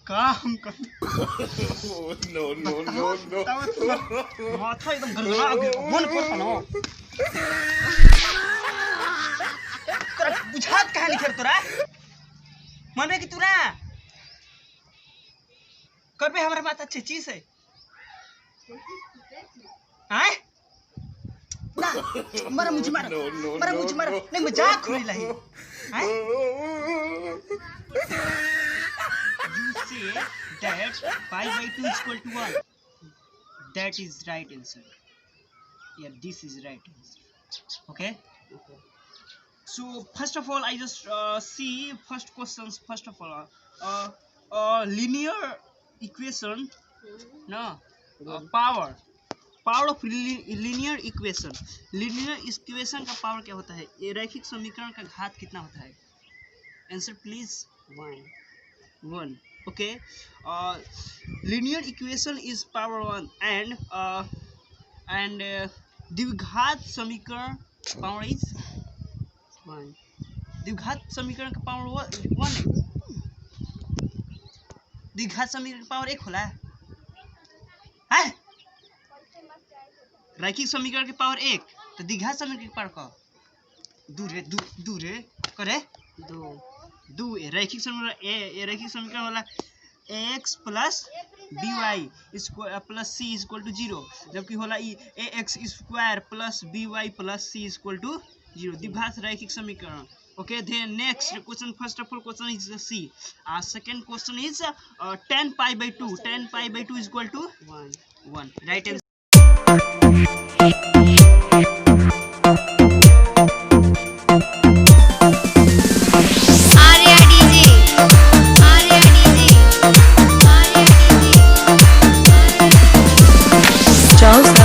का हम कर नो नो नो नो माथा एकदम गड़बड़ा गया मन पड़ता ना तोरा बुझात कहां लिखर तोरा मन में कि तोरा कर पे हमारा बात अच्छी चीज है हैं ना मारा मुझे मारा नहीं मजाक हो रही है You say that 5/2 is equal to 1. That is right answer. Yeah, this is right answer. Okay. So first of all, I just see first questions. First of all, linear equation. No, power of linear equation. Linear equation का power क्या होता है? ये रैखिक समीकरण का घात कितना होता है? Answer please. 1. Okay. Linear equation is power 1 and द्विघात समीकरण power is 1. द्विघात समीकरण का power 1 है. द्विघात समीकरण का power 1 होला है. रैखिक समीकरण के पावर 1 तो द्विघात समीकरण के पावर का दूर है करे 2 रैखिक समीकरण वाला ax plus by plus c is equal to 0 जबकि होला ax square plus by plus c is equal to 0 द्विघात रैखिक समीकरण. Okay, then next question, first of all question is C. Second question is 10 pi by 2. 10 pi by 2 is equal to 1. Right answer. Charles